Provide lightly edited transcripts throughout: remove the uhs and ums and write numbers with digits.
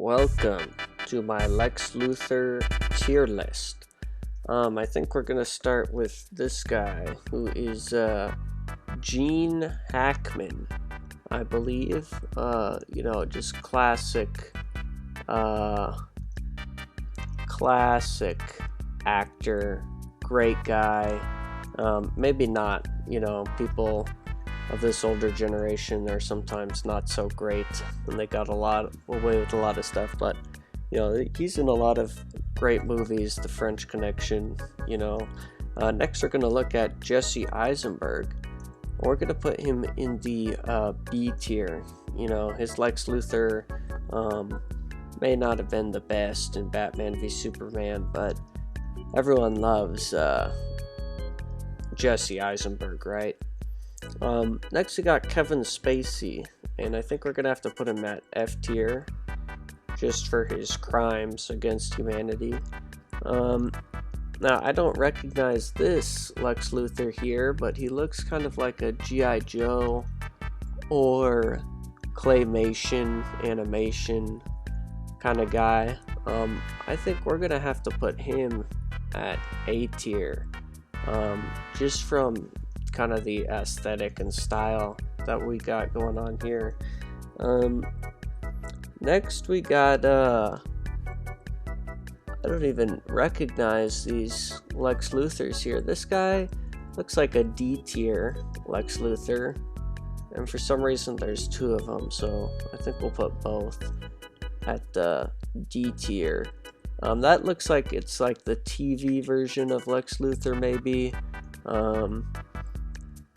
Welcome to my Lex Luthor tier list. I think we're gonna start with this guy who is Gene Hackman, I believe. Just classic actor, great guy. Maybe not, people of this older generation are sometimes not so great and they got away with a lot of stuff, but he's in a lot of great movies. The French Connection. Next we're going to look at Jesse Eisenberg. We're going to put him in the B tier. His Lex Luthor may not have been the best in Batman v Superman, but everyone loves Jesse Eisenberg, right? Next we got Kevin Spacey, and I think we're gonna have to put him at F tier just for his crimes against humanity. Now I don't recognize this Lex Luthor here, but he looks kind of like a G.I. Joe or claymation animation kind of guy. I think we're gonna have to put him at A tier, just from kind of the aesthetic and style that we got going on here. Next we got I don't even recognize these Lex Luthors here. This guy looks like a D tier Lex Luthor, and for some reason there's two of them, so I think we'll put both at the D tier. That looks like it's like the TV version of Lex Luthor, maybe.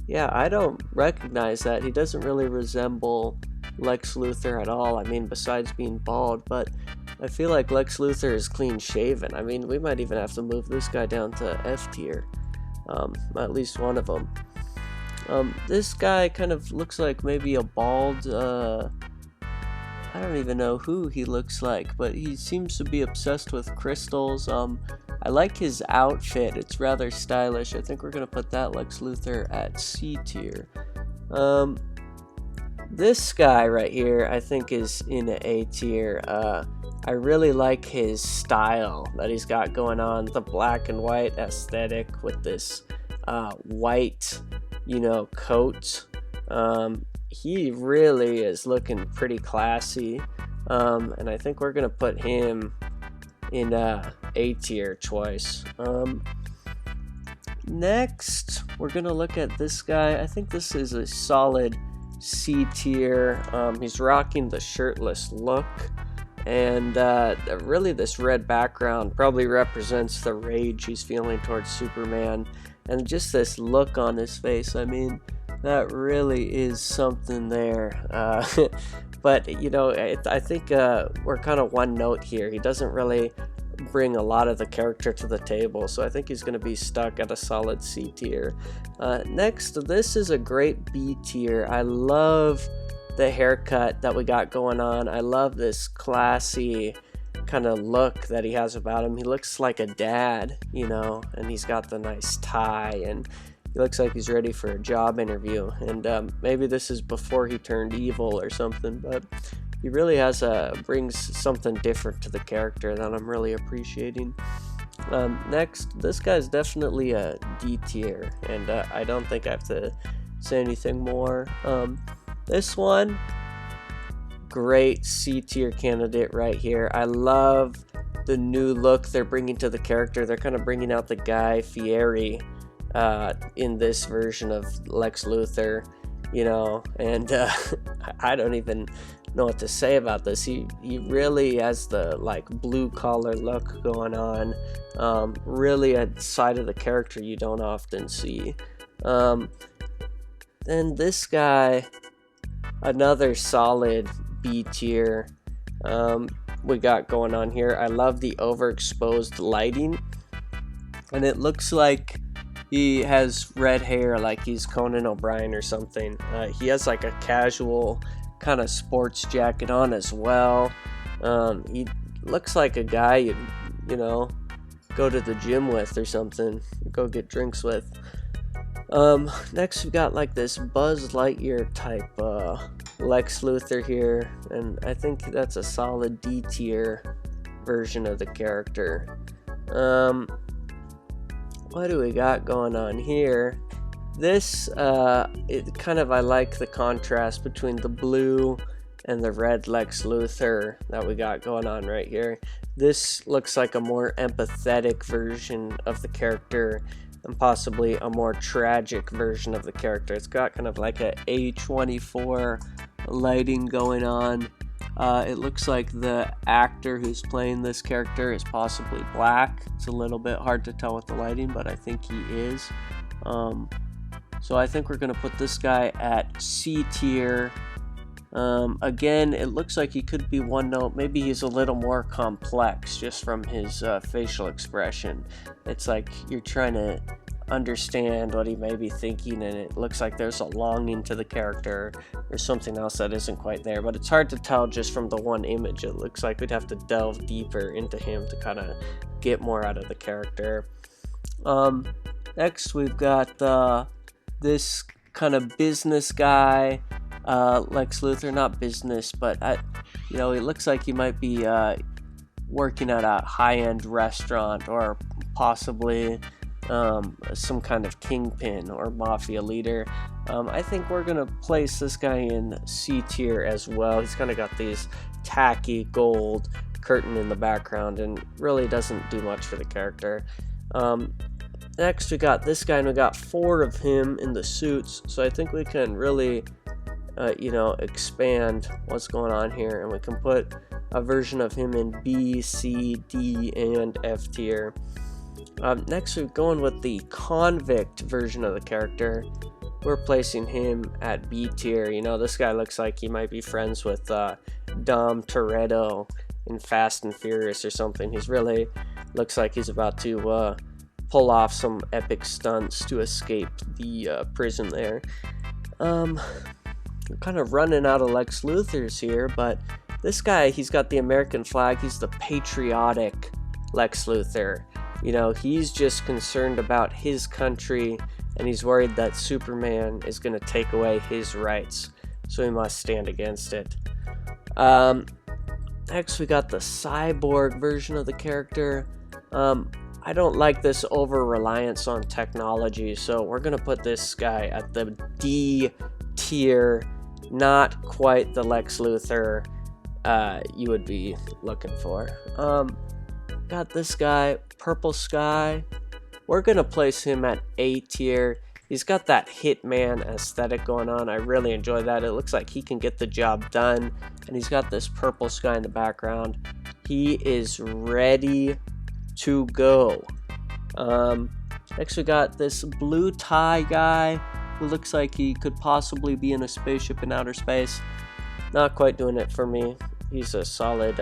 Yeah, I don't recognize that. He doesn't really resemble Lex Luthor at all. I mean, besides being bald, but I feel like Lex Luthor is clean shaven. I mean, we might even have to move this guy down to F tier. At least one of them. This guy kind of looks like maybe a bald, I don't even know who he looks like, but he seems to be obsessed with crystals. I like his outfit. It's rather stylish. I think we're going to put that Lex Luthor at C tier. This guy right here I think is in A tier. I really like his style that he's got going on. The black and white aesthetic with this white, coat. He really is looking pretty classy. And I think we're going to put him in A tier choice. Next we're gonna look at this guy. I think this is a solid C tier. He's rocking the shirtless look, and really this red background probably represents the rage he's feeling towards Superman, and just this look on his face. I mean, that really is something there. But I think we're kind of one note here. He doesn't really bring a lot of the character to the table, so I think he's going to be stuck at a solid C tier. Next, this is a great B tier. I love the haircut that we got going on. I love this classy kind of look that he has about him. He looks like a dad, and he's got the nice tie, and he looks like he's ready for a job interview. And maybe this is before he turned evil or something, but he really brings something different to the character that I'm really appreciating. Next, this guy's definitely a D tier, and I don't think I have to say anything more. This one, great C tier candidate right here. I love the new look they're bringing to the character. They're kind of bringing out the Guy Fieri in this version of Lex Luthor, and I don't even know what to say about this. He really has the blue collar look going on, really a side of the character you don't often see. And this guy, another solid B tier we got going on here. I love the overexposed lighting, and it looks like he has red hair, like he's Conan O'Brien or something. He has like a casual kind of sports jacket on as well. He looks like a guy you'd, go to the gym with or something, go get drinks with. Next we got like this Buzz Lightyear type Lex Luthor here, and I think that's a solid D tier version of the character. What do we got going on here? This, I like the contrast between the blue and the red Lex Luthor that we got going on right here. This looks like a more empathetic version of the character and possibly a more tragic version of the character. It's got kind of like a A24 lighting going on. It looks like the actor who's playing this character is possibly black. It's a little bit hard to tell with the lighting, but I think he is. So I think we're going to put this guy at C tier. Again, it looks like he could be one note. Maybe he's a little more complex just from his facial expression. It's like you're trying to understand what he may be thinking, and it looks like there's a longing to the character or something else that isn't quite there, but it's hard to tell just from the one image. It looks like we'd have to delve deeper into him to kind of get more out of the character. Next we've got this kind of business guy, Lex Luthor. Not business, but he looks like he might be working at a high-end restaurant, or possibly some kind of kingpin or mafia leader. I think we're gonna place this guy in C tier as well. He's kind of got these tacky gold curtain in the background and really doesn't do much for the character. Next we got this guy, and we got 4 of him in the suits, so I think we can really expand what's going on here, and we can put a version of him in B, C, D, and F tier. Next we're going with the convict version of the character. We're placing him at B tier. This guy looks like he might be friends with Dom Toretto in Fast and Furious or something. He's really looks like he's about to pull off some epic stunts to escape the prison there. We're kind of running out of Lex Luthors here, but this guy, he's got the American flag. He's the patriotic Lex Luthor. He's just concerned about his country, and he's worried that Superman is going to take away his rights, so he must stand against it. Next we got the cyborg version of the character. I don't like this over-reliance on technology, so we're going to put this guy at the D tier. Not quite the Lex Luthor you would be looking for. Got this guy, Purple Sky. We're going to place him at A tier. He's got that Hitman aesthetic going on. I really enjoy that. It looks like he can get the job done, and he's got this purple sky in the background. He is ready to go. Next we got this blue tie guy who looks like he could possibly be in a spaceship in outer space. Not quite doing it for me. He's a solid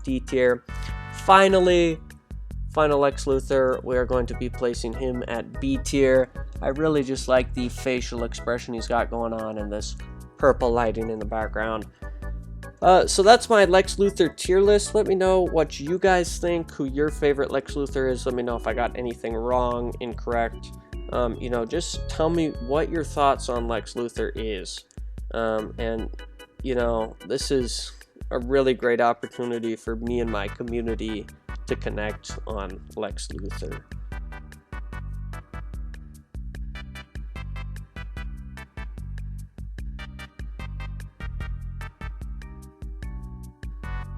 D tier. Final Lex Luthor, we are going to be placing him at B tier. I really just like the facial expression he's got going on and this purple lighting in the background. So that's my Lex Luthor tier list. Let me know what you guys think, who your favorite Lex Luthor is. Let me know if I got anything wrong, incorrect. Just tell me what your thoughts on Lex Luthor is. This is a really great opportunity for me and my community to connect on Lex Luthor.